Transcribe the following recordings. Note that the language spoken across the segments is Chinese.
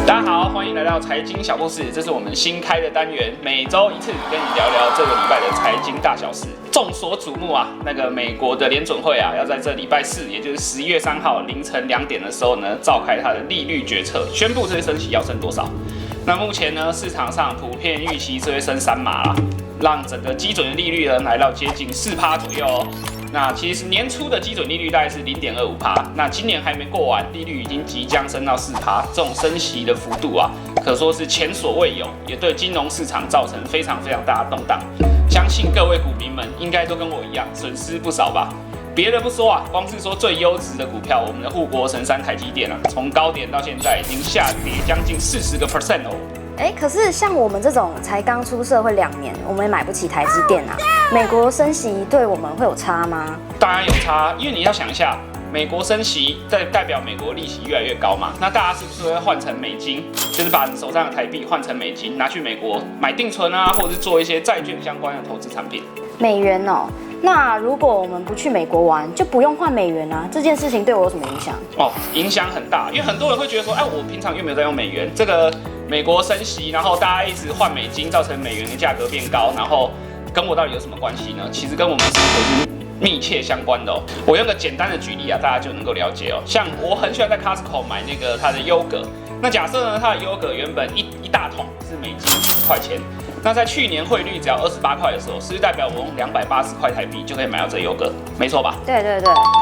大家好，欢迎来到财经小故事，这是我们新开的单元，每周一次跟你聊聊这个礼拜的财经大小事。众所瞩目啊，那个美国的联准会啊，要在这礼拜四，也就是11月3号凌晨2点的时候呢，召开它的利率决策，宣布这些升息要升多少。那目前呢，市场上普遍预期这会升3码啦，让整个基准的利率呢来到接近4%左右哦。那其实年初的基准利率大概是0.25%，那今年还没过完，利率已经即将升到4%，这种升息的幅度啊，可说是前所未有，也对金融市场造成非常大的动荡。相信各位股民们应该都跟我一样，损失不少吧？别的不说啊，光是说最优质的股票，我们的护国神山台积电啊，从高点到现在已经下跌将近40%哦。可是像我们这种才刚出社会2年，我们也买不起台积电啊。美国升息对我们会有差吗？当然有差，因为你要想一下，美国升息代表美国利息越来越高嘛，那大家是不是会换成美金，就是把你手上的台币换成美金，拿去美国买定存啊，或者是做一些债券相关的投资产品？美元哦，那如果我们不去美国玩，就不用换美元啊，这件事情对我有什么影响？影响很大，因为很多人会觉得说，我平常又没有在用美元，这个美国升息，然后大家一直换美金，造成美元的价格变高，然后跟我到底有什么关系呢？其实跟我们生活是密切相关的哦。我用个简单的举例啊，大家就能够了解哦。像我很喜欢在 Costco 买那个它的优格，那假设呢，它的优格原本一大桶是美金10块钱，那在去年汇率只要28块的时候，是不是代表我用280块台币就可以买到这优格？没错吧？对。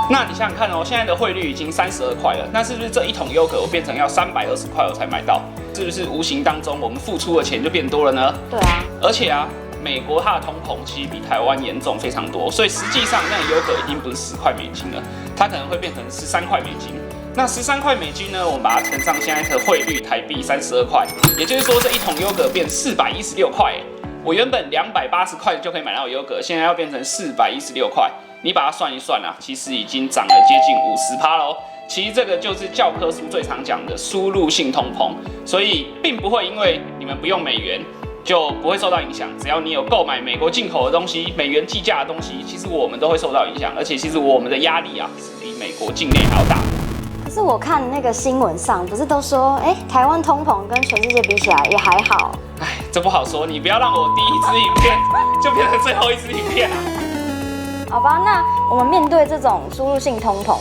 那你想想看哦，现在的汇率已经32块了，那是不是这一桶优格我变成要320块我才买到？是不是无形当中我们付出的钱就变多了呢？对啊，而且啊，美国它的通膨其实比台湾严重非常多，所以实际上那个优格已经不是10块美金了，它可能会变成13块美金。那13块美金呢，我们把它乘上现在的汇率台币32块，也就是说这一桶优格变416块。我原本280块就可以买到优格，现在要变成416块，你把它算一算啊，其实已经涨了接近50%喽。其实这个就是教科书最常讲的输入性通膨，所以并不会因为你们不用美元就不会受到影响。只要你有购买美国进口的东西、美元计价的东西，其实我们都会受到影响，而且其实我们的压力啊是比美国境内还要大。可是我看那个新闻上不是都说，台湾通膨跟全世界比起来也还好。这不好说，你不要让我第一支影片就变成最后一支影片啊。好吧，那我们面对这种输入性通膨，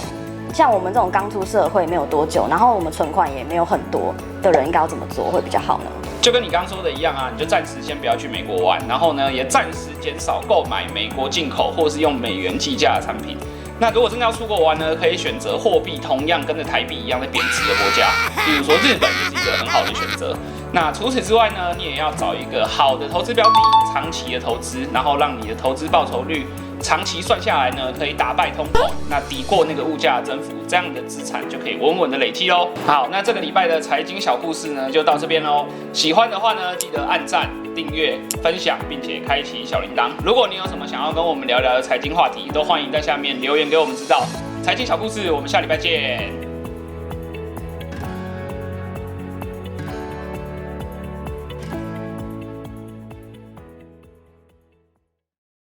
像我们这种刚出社会没有多久，然后我们存款也没有很多的人，应该要怎么做会比较好呢？就跟你刚刚说的一样啊，你就暂时先不要去美国玩，然后呢，也暂时减少购买美国进口或是用美元计价的产品。那如果真的要出国玩呢，可以选择货币同样跟着台币一样在贬值的国家，比如说日本就是一个很好的选择。那除此之外呢，你也要找一个好的投资标的，长期的投资，然后让你的投资报酬率长期算下来呢，可以打败通膨，那抵过那个物价的增幅，这样的资产就可以稳稳的累积喽。好，那这个礼拜的财经小故事呢，就到这边喽。喜欢的话呢，记得按赞、订阅、分享，并且开启小铃铛。如果你有什么想要跟我们聊聊的财经话题，都欢迎在下面留言给我们知道。财经小故事，我们下礼拜见。